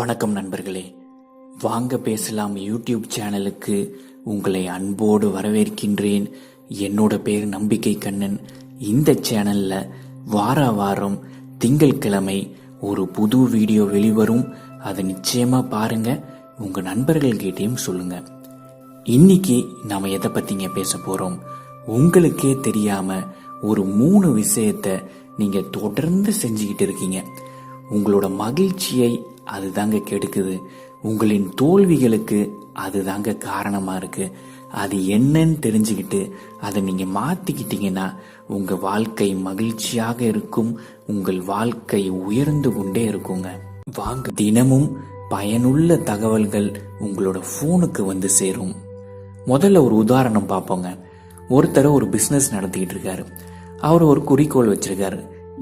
வணக்கம் நண்பர்களே, வாங்க பேசலாம் யூடியூப் சேனலுக்கு உங்களை அன்போடு வரவேற்கின்றேன். என்னோட பேர் நம்பிக்கை கண்ணன். இந்த சேனல்ல வார வாரம் திங்கட்கிழமை ஒரு புது வீடியோ வெளிவரும். அதை நிச்சயமா பாருங்க, உங்க நண்பர்கள்கிட்டையும் சொல்லுங்க. இன்னைக்கு நாம எதை பத்திங்க பேச போறோம்? உங்களுக்கே தெரியாம ஒரு 3 விஷயத்த நீங்க தொடர்ந்து செஞ்சுக்கிட்டு இருக்கீங்க. உங்களோட மகிழ்ச்சியை அதுதாங்க கெடுக்குது. உங்களின் தோல்விகளுக்கு அதுதாங்க காரணமா இருக்கு. அது என்னன்னு தெரிஞ்சுக்கிட்டு அதை நீங்க மாத்திக்கிட்டீங்கன்னா உங்க வாழ்க்கை மகிழ்ச்சியாக இருக்கும். உங்கள் வாழ்க்கை உயர்ந்து கொண்டே இருக்குங்க. வாங்க, தினமும் பயனுள்ள தகவல்கள் உங்களோட போனுக்கு வந்து சேரும். முதல்ல ஒரு உதாரணம் பார்ப்போங்க. ஒருத்தர் ஒரு பிசினஸ் நடத்திக்கிட்டு இருக்காரு. அவர் ஒரு குறிக்கோள் வச்சிருக்காரு.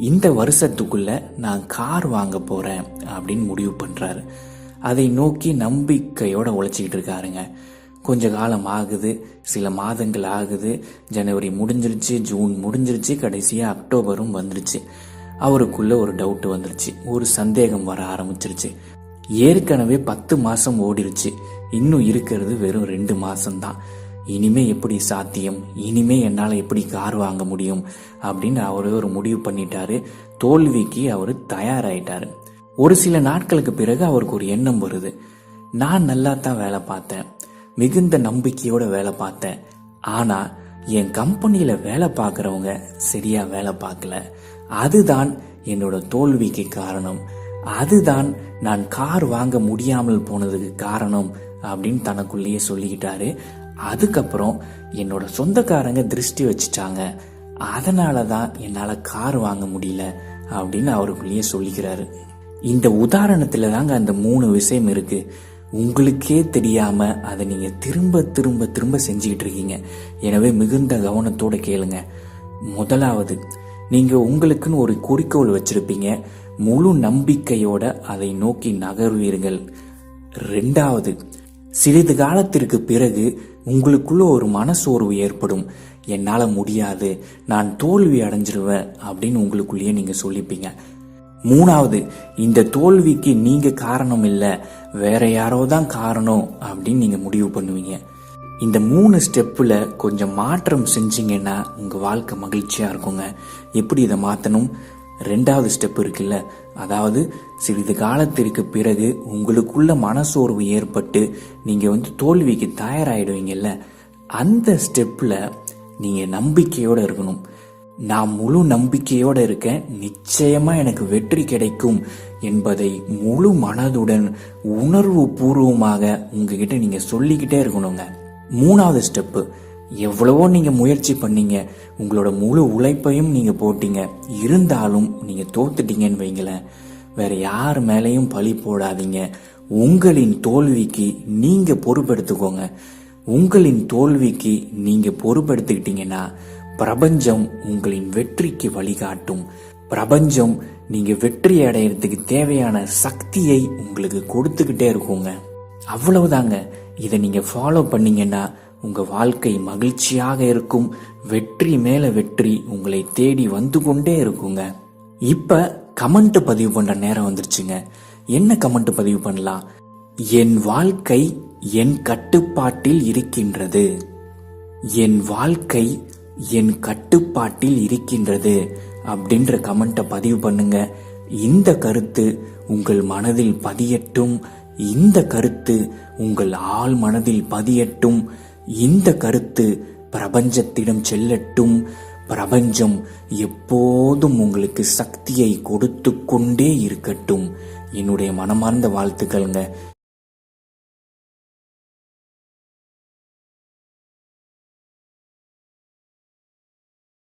இந்த வருஷத்துக்குள்ள நான் கார் வாங்க போறேன் அப்படின்னு முடிவு பண்றாரு. அதை நோக்கி நம்பிக்கையோட உழைச்சிக்கிட்டு இருக்காருங்க. கொஞ்ச காலம் ஆகுது, சில மாதங்கள் ஆகுது. ஜனவரி முடிஞ்சிருச்சு, ஜூன் முடிஞ்சிருச்சு, கடைசியா அக்டோபரும் வந்துருச்சு. அவருக்குள்ள ஒரு டவுட் வந்துருச்சு, ஒரு சந்தேகம் வர ஆரம்பிச்சிருச்சு. ஏற்கனவே 10 மாசம் ஓடிருச்சு, இன்னும் இருக்கிறது வெறும் 2 மாசம்தான். இனிமே எப்படி சாத்தியம்? இனிமே என்னால எப்படி கார் வாங்க முடியும் அப்படின்னு அவரே ஒரு முடிவு பண்ணிட்டாரு. தோல்விக்கு அவரு தயாராயிட்டாரு. ஒரு சில நாட்களுக்கு பிறகு அவருக்கு ஒரு எண்ணம் வருது. நான் நல்லா தான் வேலை பார்த்தேன், மிகுந்த நம்பிக்கையோட வேலை பார்த்தேன். ஆனா என் கம்பெனியில வேலை பார்க்கறவங்க சரியா வேலை பார்க்கல. அதுதான் என்னோட தோல்விக்கு காரணம். அதுதான் நான் கார் வாங்க முடியாமல் போனதுக்கு காரணம் அப்படின்னு தனக்குள்ளேயே சொல்லிக்கிட்டாரு. அதுக்கப்புறம் என்னோட சொந்தக்காரங்க திருஷ்டி வச்சுட்டாங்க, அதனாலதான் என்னால கார் வாங்க முடியல அப்படின்னு அவருக்குள்ளேயே சொல்லிக்கிறாரு. இந்த உதாரணத்துல தாங்க அந்த 3 விஷயம் இருக்கு. உங்களுக்கே தெரியாம அதை நீங்க திரும்ப திரும்ப திரும்ப செஞ்சுக்கிட்டு இருக்கீங்க. எனவே மிகுந்த கவனத்தோட கேளுங்க. முதலாவது, நீங்க உங்களுக்குன்னு ஒரு குறிக்கோள் வச்சிருப்பீங்க. முழு நம்பிக்கையோட அதை நோக்கி நகர்வீர்கள். 2வது, சிறிது காலத்திற்கு பிறகு உங்களுக்குள்ள ஒரு மனசோர்வு ஏற்படும். என்னால முடியாது, நான் தோல்வி அடைஞ்சிருவேன் அப்படின்னு உங்களுக்குள்ளேயே நீங்க சொல்லிப்பீங்க. 3வது, இந்த தோல்விக்கு நீங்க காரணம் இல்ல, வேற யாரோ தான் காரணம் அப்படின்னு நீங்க முடிவு பண்ணுவீங்க. இந்த 3 ஸ்டெப்ல கொஞ்சம் மாற்றம் செஞ்சீங்கன்னா உங்க வாழ்க்கை மகிழ்ச்சியா இருக்குங்க. எப்படி இதை மாத்தணும்? 2வது ஸ்டெப் இருக்குல்ல, அதாவது சிறிது காலத்திற்கு பிறகு உங்களுக்குள்ள மனசோர்வு ஏற்பட்டு நீங்க தோல்விக்கு தயாராயிடுவீங்கல்ல, அந்த ஸ்டெப்ல நீங்க நம்பிக்கையோட இருக்கணும். நான் முழு நம்பிக்கையோட இருக்கேன், நிச்சயமா எனக்கு வெற்றி கிடைக்கும் என்பதை முழு மனதுடன் உணர்வு பூர்வமாக உங்ககிட்ட நீங்க சொல்லிக்கிட்டே இருக்கணுங்க. 3வது ஸ்டெப், எவ்வளவோ நீங்க முயற்சி பண்ணீங்க, உங்களோட முழு உழைப்பையும் நீங்க போட்டீங்க, இருந்தாலும் நீங்க தோத்துட்டீங்கன்னு வைங்களேன், வேற யார் மேலையும் பழி போடாதீங்க. உங்களின் தோல்விக்கு நீங்க பொறுப்பெடுத்துக்கோங்க. உங்களின் தோல்விக்கு நீங்க பொறுப்பெடுத்துக்கிட்டீங்கன்னா பிரபஞ்சம் உங்களின் வெற்றிக்கு வழிகாட்டும். பிரபஞ்சம் நீங்க வெற்றி அடையறதுக்கு தேவையான சக்தியை உங்களுக்கு கொடுத்துக்கிட்டே இருக்குங்க. அவ்வளவுதாங்க. இதை நீங்க ஃபாலோ பண்ணீங்கன்னா உங்க வாழ்க்கை மகிழ்ச்சியாக இருக்கும். வெற்றி மேல வெற்றி உங்களை தேடி வந்து கொண்டே இருக்குங்க. இப்ப கமெண்ட் பதிவு பண்ற நேரம் வந்துருச்சுங்க. என்ன கமெண்ட் பதிவு பண்ணலாம்? என் வாழ்க்கை என் கட்டுப்பாட்டில் இருக்கின்றது. என் வாழ்க்கை என் கட்டுப்பாட்டில் இருக்கின்றது அப்படின்ற கமெண்ட்டை பதிவு பண்ணுங்க. இந்த கருத்து உங்கள் மனதில் பதியட்டும். இந்த கருத்து உங்கள் ஆழ் மனதில் பதியட்டும். இந்த கருத்து பிரபஞ்சத்திடம் செல்லட்டும். பிரபஞ்சம் எப்போதும் உங்களுக்கு சக்தியை கொடுத்து கொண்டே இருக்கட்டும். என்னுடைய மனமார்ந்த வாழ்த்துக்கள்ங்க.